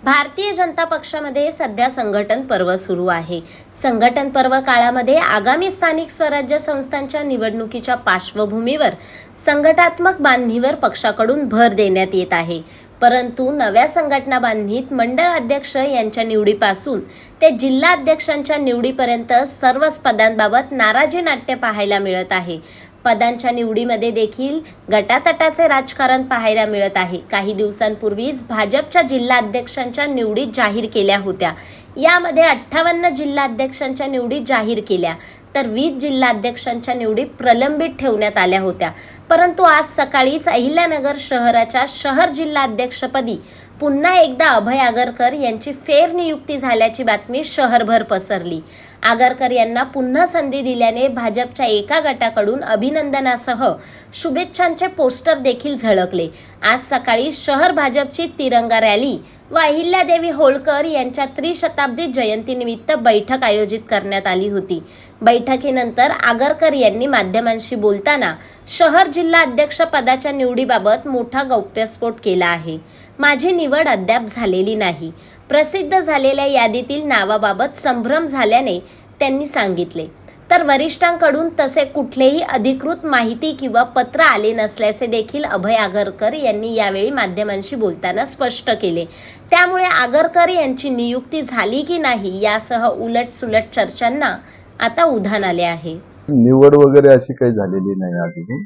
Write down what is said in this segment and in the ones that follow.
भारतीय जनता पक्षामध्ये सध्या संघटन पर्व सुरू आहे। संघटन पर्व काळामध्ये आगामी स्थानिक स्वराज्य संस्थांच्या निवडणुकीच्या पार्श्वभूमीवर संघटनात्मक बांधणीवर पक्षाकडून भर देण्यात येत आहे। परंतु नव्या संघटना बांधणीत मंडळ अध्यक्ष यांच्या निवडीपासून ते जिल्हा अध्यक्षांच्या निवडीपर्यंत सर्वच पदांबाबत नाराजी नाट्य पाहायला मिळत आहे। पदांच्या निवडीमध्ये देखील गटातटाचे राजकारण पाहायला मिळत आहे। काही दिवसांपूर्वीच भाजपच्या जिल्हा अध्यक्षांच्या निवडी जाहीर केल्या होत्या। यामध्ये 58 जिल्हा अध्यक्षांच्या निवडी जाहीर केल्या तर 20 जिल्हा अध्यक्षांच्या निवडी प्रलंबित ठेवण्यात आल्या होत्या। परंतु आज सकाळीच अहिल्यानगर शहराच्या शहर जिल्हा अध्यक्षपदी पुन्हा एकदा अभय आगरकर यांची फेरनियुक्ती झाल्याची बातमी शहरभर पसरली। आगरकर यांना पुन्हा संधी दिल्याने भाजपच्या एका गटाकडून अभिनंदनासह शुभेच्छांचे पोस्टर देखील झळकले। आज सकाळी शहर भाजपची तिरंगा रॅली व अहिल्यादेवी होळकर यांच्या त्रिशताब्दी जयंतीनिमित्त बैठक आयोजित करण्यात आली होती। बैठकीनंतर आगरकर यांनी माध्यमांशी बोलताना शहर जिल्हा अध्यक्ष पदाच्या निवडीबाबत मोठा गौप्यस्फोट केला आहे। माझी निवड अद्याप झालेली नाही। प्रसिद्ध झालेल्या यादीतील नावाबाबत संभ्रम झाल्याने त्यांनी सांगितले, तर वरिष्ठांकडून तसे कुठलेही अधिकृत माहिती किंवा पत्र आले नसल्याचे देखील अभय आगरकर यांनी यावेळी माध्यमांशी बोलताना स्पष्ट केले। त्यामुळे आगरकर यांची नियुक्ती झाली की नाही यासह उलटसुलट चर्चांना आता उधाण आले आहे। निवड वगैरे अशी काही झालेली नाही अजून।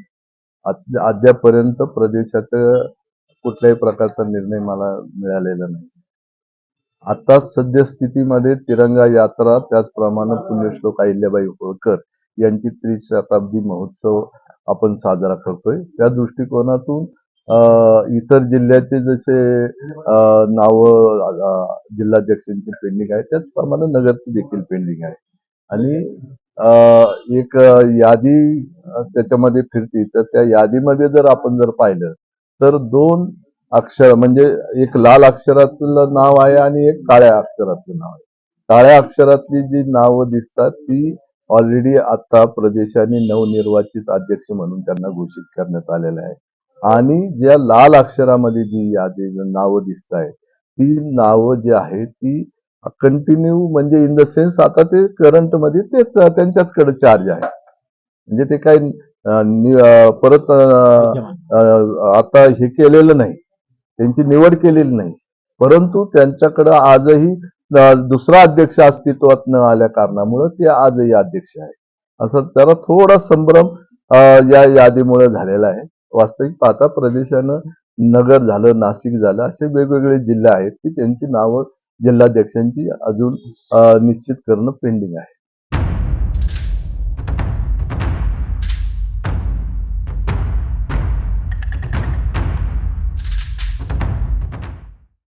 अद्यापर्यंत प्रदेशाचं कुठल्याही प्रकारचा निर्णय मला मिळालेला नाही। आता सद्यस्थितीमध्ये तिरंगा यात्रा, त्याचप्रमाणे पुण्यश्लोक अहिल्याबाई होळकर यांची त्रिशताब्दी महोत्सव आपण साजरा करतोय। त्या दृष्टिकोनातून इतर जिल्ह्याचे जसे नाव जिल्हाध्यक्षांची पेंडिंग आहे, त्याचप्रमाणे नगरची देखील पेंडिंग आहे आणि एक यादी त्याच्यामध्ये फिरती। तर त्या यादीमध्ये जर आपण पाहिलं तर 2 अक्षर म्हणजे एक लाल अक्षरातलं नाव आहे आणि एक काळ्या अक्षरातलं नाव आहे। काळ्या अक्षरातली जी नावं दिसतात ती ऑलरेडी आता प्रदेशाने नवनिर्वाचित अध्यक्ष म्हणून त्यांना घोषित करण्यात आलेलं आहे आणि ज्या लाल अक्षरामध्ये जी यादी नावं दिसत आहेत ती नावं जी आहेत ती कंटिन्यू म्हणजे इन द सेन्स आता ते करंट मध्ये तेच त्यांच्याचकडे चार्ज आहे। म्हणजे ते काही परत आता हे केलेलं नाही, त्यांची निवड केलेली नाही, परंतु त्यांच्याकडे आजही दुसरा अध्यक्ष अस्तित्वात न आल्या कारणामुळे ते आजही अध्यक्ष आहे। असं जरा थोडा संभ्रम या यादीमुळे झालेला आहे। वास्तविक पाहता प्रदेशानं नगर झालं, नाशिक झालं, असे वेगवेगळे जिल्हे आहेत की त्यांची नावं जिल्हाध्यक्षांची अजून निश्चित करणं पेंडिंग आहे।